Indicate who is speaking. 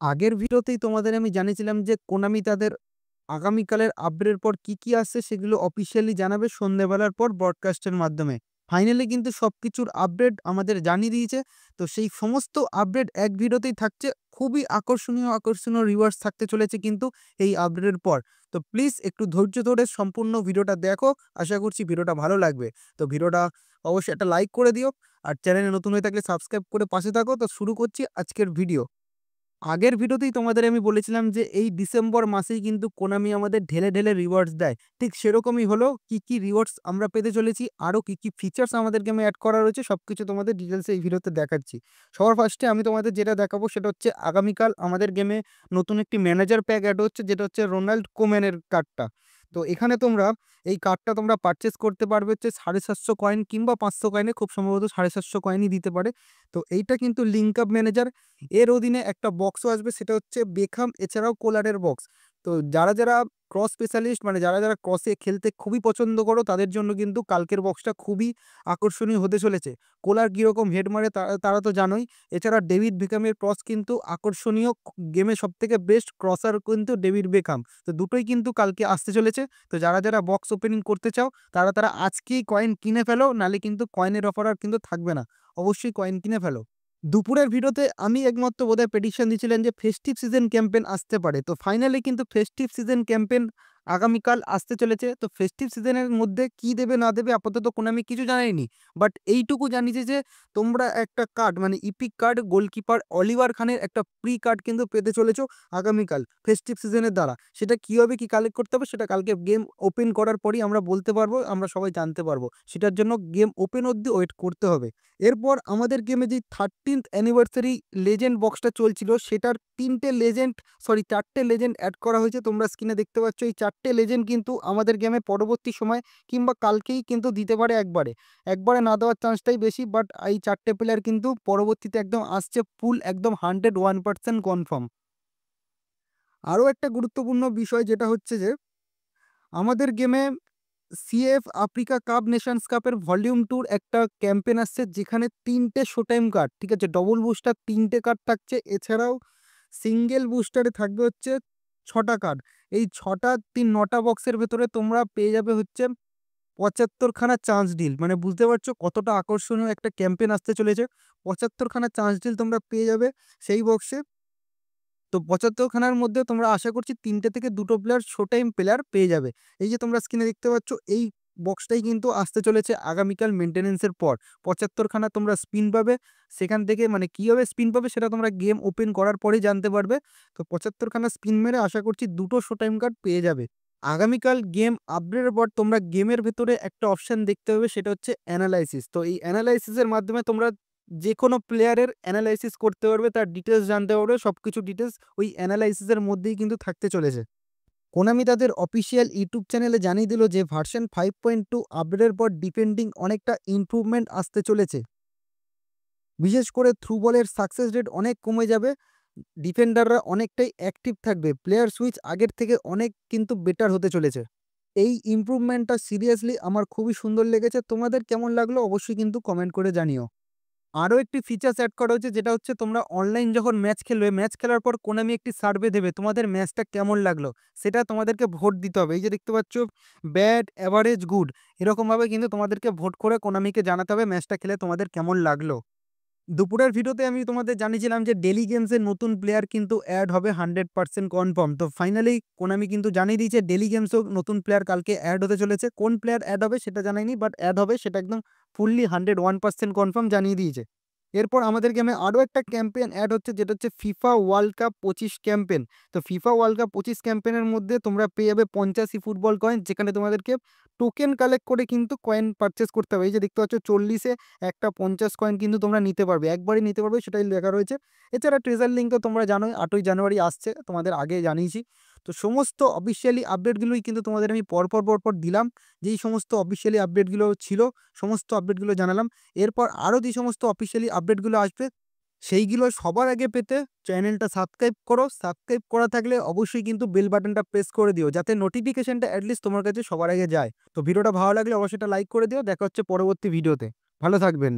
Speaker 1: আগের ভিডিওতেই তোমাদের আমি জানিয়েছিলাম যে কোনামি তাদের আগামীকালের আপডেটের পর কি আসছে সেগুলো অফিসিয়ালি জানাবে সন্ধ্যেবেলার পর ব্রডকাস্টের মাধ্যমে। ফাইনালি কিন্তু সবকিছুর আপডেট আমাদের জানিয়ে দিয়েছে। তো সেই সমস্ত আপডেট এক ভিডিওতেই থাকছে। খুবই আকর্ষণীয় রিওয়ার্ডস থাকতে চলেছে কিন্তু এই আপডেটের পর। তো প্লিজ একটু ধৈর্য ধরে সম্পূর্ণ ভিডিওটা দেখো। আশা করছি ভিডিওটা ভালো লাগবে। তো ভিডিওটা অবশ্যই একটা লাইক করে দিও। আর চ্যানেলে নতুন হয়ে থাকলে সাবস্ক্রাইব করে পাশে থাকো। তো শুরু করছি আজকের ভিডিও। আগের ভিডিওতেই তোমাদের আমি বলেছিলাম যে এই ডিসেম্বর মাসেই কিন্তু কোনামি আমাদের ঢেলে রিওয়ার্ডস দেয়। ঠিক সেরকমই হলো। কি রিওয়ার্ডস আমরা পেতে চলেছি, আরও কি ফিচার্স আমাদের গেমে অ্যাড করা রয়েছে সবকিছু তোমাদের ডিটেলসে এই ভিডিওতে দেখাচ্ছি। সবার ফার্স্টে আমি তোমাদের যেটা দেখাবো সেটা হচ্ছে আগামীকাল আমাদের গেমে নতুন একটি ম্যানেজার প্যাক অ্যাড হচ্ছে, যেটা হচ্ছে রোনাল্ড কোম্যানের কার্ডটা। তো এখানে তোমরা এই কার্ডটা তোমরা পারচেস করতে পারবে হচ্ছে 750 কয়েন কিংবা 500 কয়েনে, খুব সম্ভবত 750 কয়েনই দিতে পারে। তো এইটা কিন্তু লিঙ্ক আপ ম্যানেজার। এর অধীনে একটা বক্সও আসবে, সেটা হচ্ছে বেকহাম এছাড়াও কোলারের বক্স। তো যারা ক্রস স্পেশালিস্ট, মানে যারা ক্রসে খেলতে খুবই পছন্দ করো, তাদের জন্য কিন্তু কালকের বক্সটা খুবই আকর্ষণীয় হতে চলেছে। কোলার কীরকম হেড মারে তারা তো জানোই। এছাড়া ডেভিড বেকহামের ক্রস কিন্তু আকর্ষণীয়। গেমে সবথেকে বেস্ট ক্রসার কিন্তু ডেভিড বেকহাম। তো দুটোই কিন্তু কালকে আসতে চলেছে। তো যারা বক্স ওপেনিং করতে চাও তারা আজকেই কয়েন কিনে ফেলো, নালে কিন্তু কয়েনের অফার আর কিন্তু থাকবে না। অবশ্যই কয়েন কিনে ফেলো। দুপুরের ভিডিওতে আমি একমাত্র বোধহয় প্রেডিকশন দিয়েছিলেন যে ফেস্টিভ সিজন ক্যাম্পেইন আসতে পারে। তো ফাইনালি কিন্তু ফেস্টিভ সিজন ক্যাম্পেইন আগামীকাল আসতে চলেছে। তো ফেস্টিভ সিজনের মধ্যে কি দেবে না দেবে আপাতত আমি কিছু জানাইনি। বাট এইটুকু জানিয়েছে যে তোমরা একটা কার্ড, মানে ইপিক কার্ড, গোলকিপার অলিভার খানের একটা প্রি কার্ড কিন্তু পেতে চলেছো আগামীকাল ফেস্টিভ সিজনের দ্বারা। সেটা কীভাবে কি কালেক্ট করতে হবে সেটা কালকে গেম ওপেন করার পরই আমরা বলতে পারবো, আমরা সবাই জানতে পারবো। সেটার জন্য গেম ওপেন অবধি ওয়েট করতে হবে। এরপর আমাদের গেমে যে 13th অ্যানিভার্সারি লেজেন্ড বক্সটা চলছিল, সেটার 4টে লেজেন্ড অ্যাড করা হয়েছে। তোমরা স্ক্রিনে দেখতে পাচ্ছ এই 4টে লেজেন্ড কিন্তু আমাদের গেমে পরবর্তী সময় কিংবা কালকেই কিন্তু দিতে পারে একবারে না দেওয়ার চান্সটাই বেশি। বাট এই 4টে প্লেয়ার কিন্তু পরবর্তীতে একদম আসছে ফুল, একদম 101% কনফার্ম। আরও একটা গুরুত্বপূর্ণ বিষয় যেটা হচ্ছে যে আমাদের গেমে সিএফ আফ্রিকা কাপ নেশনস কাপের ভলিউম 2 একটা ক্যাম্পেইন আসছে, যেখানে 3টে শো টাইম কার্ড, ঠিক আছে, ডবল বুস্টার 3টে কার্ড থাকছে। এছাড়াও সিঙ্গেল বুস্টারে থাকবে হচ্ছে 6টা কার্ড। এই 9টা বক্সের ভেতরে তোমরা পেয়ে যাবে হচ্ছে 75খানা চান্স ডিল। মানে বুঝতে পারছো কতটা আকর্ষণীয় একটা ক্যাম্পেইন আসতে চলেছে। 75খানা চান্স ডিল তোমরা পেয়ে যাবে সেই বক্সে। তো 75 খানার মধ্যে তোমরা আশা করছি 3টে থেকে 2টো প্লেয়ার শো টাইম প্লেয়ার পেয়ে যাবে। এই যে তোমরা স্ক্রিনে দেখতে পাচ্ছ এই বক্সটাই কিন্তু আসতে চলেছে আগামীকাল মেইনটেন্যান্সের পর। 75 খানা তোমরা স্পিন পাবে। সেখান থেকে মানে কীভাবে স্পিন পাবে সেটা তোমরা গেম ওপেন করার পরেই জানতে পারবে। তো 75 খানা স্পিন মেরে আশা করছি 2টো শো টাইম কার্ড পেয়ে যাবে। আগামীকাল গেম আপডেটের পর তোমরা গেমের ভেতরে একটা অপশান দেখতে পাবে, সেটা হচ্ছে অ্যানালাইসিস। তো এই অ্যানালাইসিসের মাধ্যমে তোমরা যেকোনো প্লেয়ারের অ্যানালাইসিস করতে পারবে, তার ডিটেলস জানতে পারবে। সবকিছু ডিটেলস ওই অ্যানালাইসিসের মধ্যেই কিন্তু থাকতে চলেছে। কোনামি তাদের অফিসিয়াল ইউটিউব চ্যানেলে জানিয়ে দিল যে ভার্সন 5.2 আপডেটের পর ডিফেন্ডিং অনেকটা ইমপ্রুভমেন্ট আসতে চলেছে। বিশেষ করে থ্রু বলের সাকসেস রেট অনেক কমে যাবে। ডিফেন্ডাররা অনেকটাই অ্যাক্টিভ থাকবে। প্লেয়ার সুইচ আগের থেকে অনেক কিন্তু বেটার হতে চলেছে। এই ইমপ্রুভমেন্টটা সিরিয়াসলি আমার খুবই সুন্দর লেগেছে। তোমাদের কেমন লাগলো অবশ্যই কিন্তু কমেন্ট করে জানিও। আরও একটি ফিচার্স অ্যাড করা হয়েছে, যেটা হচ্ছে তোমরা অনলাইন যখন ম্যাচ খেলবে, ম্যাচ খেলার পর কোনামি একটি সার্ভে দেবে তোমাদের ম্যাচটা কেমন লাগলো। সেটা তোমাদেরকে ভোট দিতে হবে। এই যে দেখতে পাচ্ছ ব্যাড, অ্যাভারেজ, গুড, এরকমভাবে কিন্তু তোমাদেরকে ভোট করে কোনামিকে জানাতে হবে ম্যাচটা খেলে তোমাদের কেমন লাগলো। দুপুরের ভিডিওতে আমি তোমাদের জানিয়েছিলাম যে ডেলি গেমসের নতুন প্লেয়ার কিন্তু অ্যাড হবে 100% কনফার্ম। তো ফাইনালি কোনামি কিন্তু জানিয়ে দিয়েছে ডেলি গেমসও নতুন প্লেয়ার কালকে অ্যাড হতে চলেছে। কোন প্লেয়ার অ্যাড হবে সেটা জানায়নি, বাট অ্যাড হবে সেটা একদম ফুললি 101% কনফার্ম জানিয়ে দিয়েছে। এরপর আমাদের গেমে আরও একটা ক্যাম্পেইন অ্যাড হচ্ছে, যেটা হচ্ছে ফিফা ওয়ার্ল্ড কাপ 25 ক্যাম্পেইন। তো ফিফা ওয়ার্ল্ড কাপ 25 ক্যাম্পেইনের মধ্যে তোমরা পেয়ে যাবে 85 ফুটবল কয়েন, যেখানে তোমাদেরকে টোকেন কালেক্ট করে কিন্তু কয়েন পারচেস করতে হবে। এই যে দেখতে পাচ্ছ 40-এ একটা 50 কয়েন কিন্তু তোমরা নিতে পারবে, একবারই নিতে পারবে, সেটাই লেখা রয়েছে। এছাড়া ট্রেজার লিঙ্ক তো তোমরা জানোই 8ই জানুয়ারি আসছে, তোমাদের আগে জানিয়েছি। তো সমস্ত অফিসিয়ালি আপডেটগুলোই কিন্তু তোমাদের আমি পরপর দিলাম। যেই সমস্ত অফিসিয়ালি আপডেটগুলো ছিল সমস্ত আপডেটগুলো জানালাম। এরপর আরও যে সমস্ত অফিসিয়ালি আপডেটগুলো আসবে সেইগুলো সবার আগে পেতে চ্যানেলটা সাবস্ক্রাইব করো। সাবস্ক্রাইব করা থাকলে অবশ্যই কিন্তু বেল বাটনটা প্রেস করে দিও, যাতে নোটিফিকেশনটা অ্যাটলিস্ট তোমার কাছে সবার আগে যায়। তো ভিডিওটা ভালো লাগলে অবশ্যই একটা লাইক করে দিও। দেখা হচ্ছে পরবর্তী ভিডিওতে। ভালো থাকবেন।